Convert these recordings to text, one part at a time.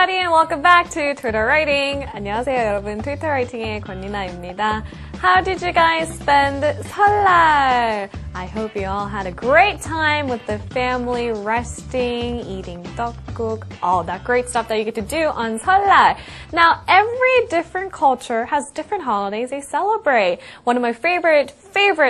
everybody and welcome back to Twitter Writing. 안녕하세요 여러분, 트위터 라이팅의 권리나입니다. How did you guys spend 설날? I hope you all had a great time with the family, resting, eating 떡국, all that great stuff that you get to do on 설날. Now, every different culture has different holidays they celebrate. One of my favorite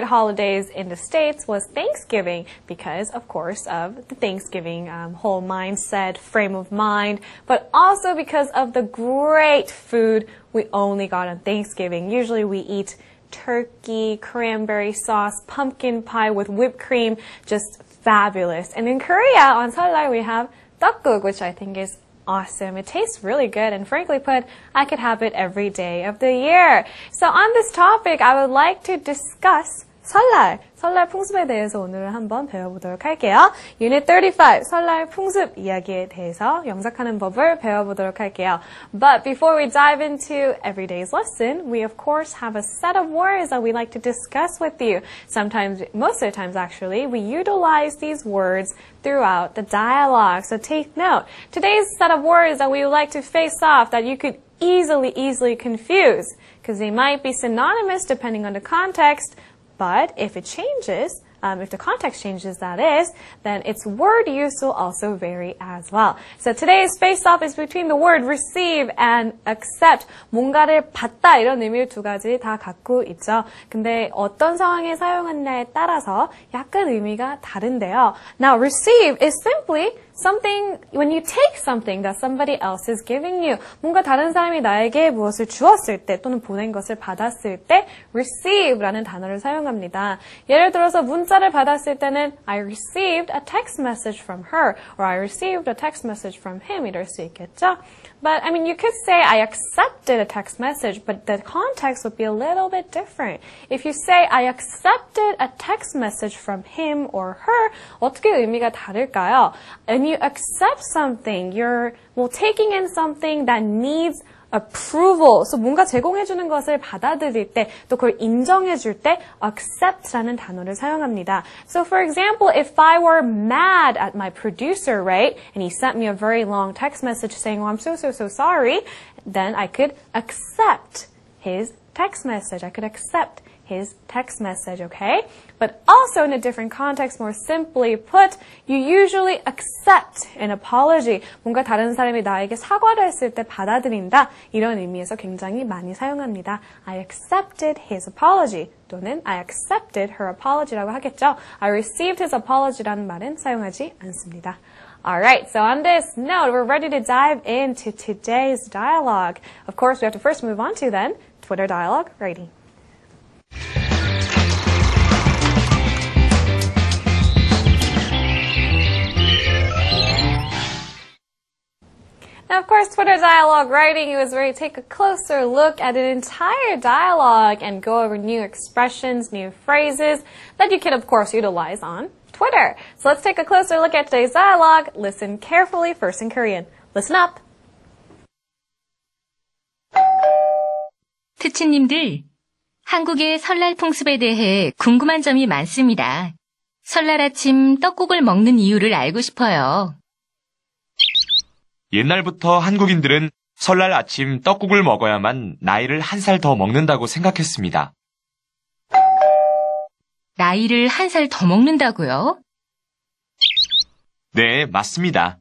holidays in the States was Thanksgiving because, of course, of the Thanksgiving whole mindset, frame of mind, but also because of the great food we only got on Thanksgiving. Usually we eat turkey, cranberry sauce, pumpkin pie with whipped cream, just fabulous. And in Korea, on Seollal, we have 떡국, which I think is awesome. It tastes really good, and frankly put, I could have it every day of the year. So on this topic, I would like to discuss 설날 풍습에 대해서 오늘은 한번 배워보도록 할게요. Unit 35, 설날 풍습 이야기에 대해서 영작하는 법을 배워보도록 할게요. But before we dive into everyday's lesson, we of course have a set of words that we like to discuss with you. Sometimes, most of the times actually, we utilize these words throughout the dialogue. So take note. Today's set of words that we would like to face off that you could easily confuse, because they might be synonymous depending on the context. But if it changes, if the context changes, that is, then its word use will also vary as well. So today's face-off is between the word receive and accept. 뭔가를 받다 이런 의미를 두 가지 다 갖고 있죠. 근데 어떤 상황에 사용하느냐에 따라서 약간 의미가 다른데요. Now, receive is simply something, when you take something that somebody else is giving you. 뭔가 다른 사람이 나에게 무엇을 주었을 때 또는 보낸 것을 받았을 때 receive라는 단어를 사용합니다. 예를 들어서 문자를 받았을 때는 I received a text message from her or I received a text message from him 이럴 수 있겠죠. But, I mean, you could say I accepted a text message, but the context would be a little bit different. If you say I accepted a text message from him or her, 어떻게 의미가 다를까요? When you accept something, you're taking in something that needs approval. So 뭔가 제공해주는 것을 받아들일 때, 또 그걸 인정해줄 때 accept라는 단어를 사용합니다. So for example, if I were mad at my producer, right, and he sent me a very long text message saying, oh, I'm so sorry, then I could accept his text message. I could accept his text message, okay? But also in a different context, more simply put, you usually accept an apology. 뭔가 다른 사람이 나에게 사과를 했을 때 받아들인다. 이런 의미에서 굉장히 많이 사용합니다. I accepted his apology. 또는 I accepted her apology라고 하겠죠. I received his apology라는 말은 사용하지 않습니다. Alright, so on this note, we're ready to dive into today's dialogue. Of course, we have to first move on to then Twitter dialogue writing. Now, of course, Twitter dialogue writing is where you take a closer look at an entire dialogue and go over new expressions, new phrases that you can, of course, utilize on Twitter. So let's take a closer look at today's dialogue. Listen carefully, first in Korean. Listen up. 특친님들, 한국의 설날 풍습에 대해 궁금한 점이 많습니다. 설날 아침 떡국을 먹는 이유를 알고 싶어요. 옛날부터 한국인들은 설날 아침 떡국을 먹어야만 나이를 한 살 더 먹는다고 생각했습니다. 나이를 한 살 더 먹는다고요? 네, 맞습니다.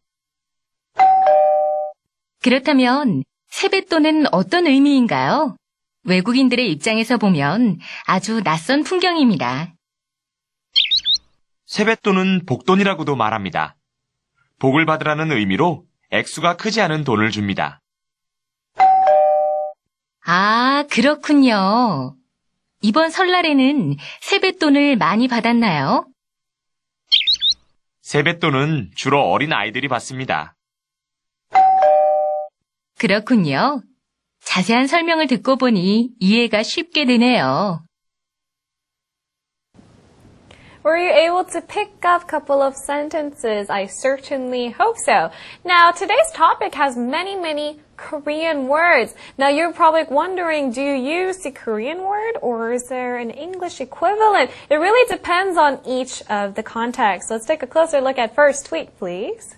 그렇다면 세뱃돈은 어떤 의미인가요? 외국인들의 입장에서 보면 아주 낯선 풍경입니다. 세뱃돈은 복돈이라고도 말합니다. 복을 받으라는 의미로 액수가 크지 않은 돈을 줍니다. 아, 그렇군요. 이번 설날에는 세뱃돈을 많이 받았나요? 세뱃돈은 주로 어린 아이들이 받습니다. 그렇군요. 자세한 설명을 듣고 보니 이해가 쉽게 되네요. Were you able to pick up a couple of sentences? I certainly hope so. Now, today's topic has many Korean words. Now, you're probably wondering, do you use the Korean word or is there an English equivalent? It really depends on each of the contexts. Let's take a closer look at first tweet, please.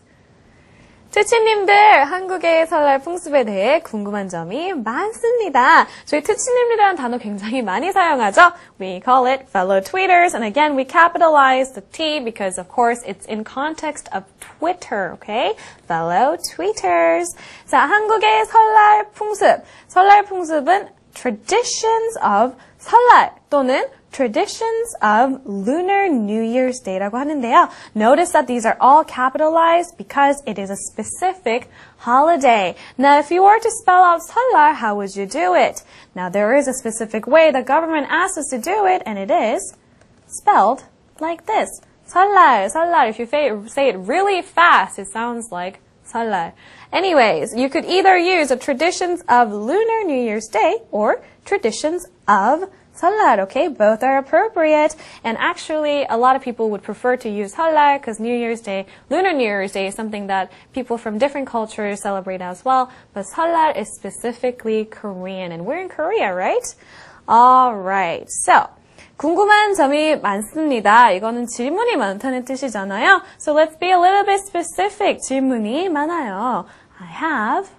투치님들, 한국의 설날 풍습에 대해 궁금한 점이 많습니다. 저희 투치님들이라는 단어 굉장히 많이 사용하죠? We call it fellow tweeters, and again, we capitalize the T because, of course, it's in context of Twitter, okay? Fellow tweeters. 자, 한국의 설날 풍습. 설날 풍습은 traditions of 설날 또는 traditions of Lunar New Year's Day라고 하는데요. Notice that these are all capitalized because it is a specific holiday. Now, if you were to spell out 설날, how would you do it? Now, there is a specific way the government asks us to do it, and it is spelled like this. 설날, 설날. If you say it really fast, it sounds like 설날. Anyways, you could either use the traditions of Lunar New Year's Day or traditions of 설날, okay? Both are appropriate. And actually, a lot of people would prefer to use 설날 because New Year's Day, Lunar New Year's Day is something that people from different cultures celebrate as well. But 설날 is specifically Korean. And we're in Korea, right? Alright. So, 궁금한 점이 많습니다. 이거는 질문이 많다는 뜻이잖아요. So let's be a little bit specific. 질문이 많아요. I have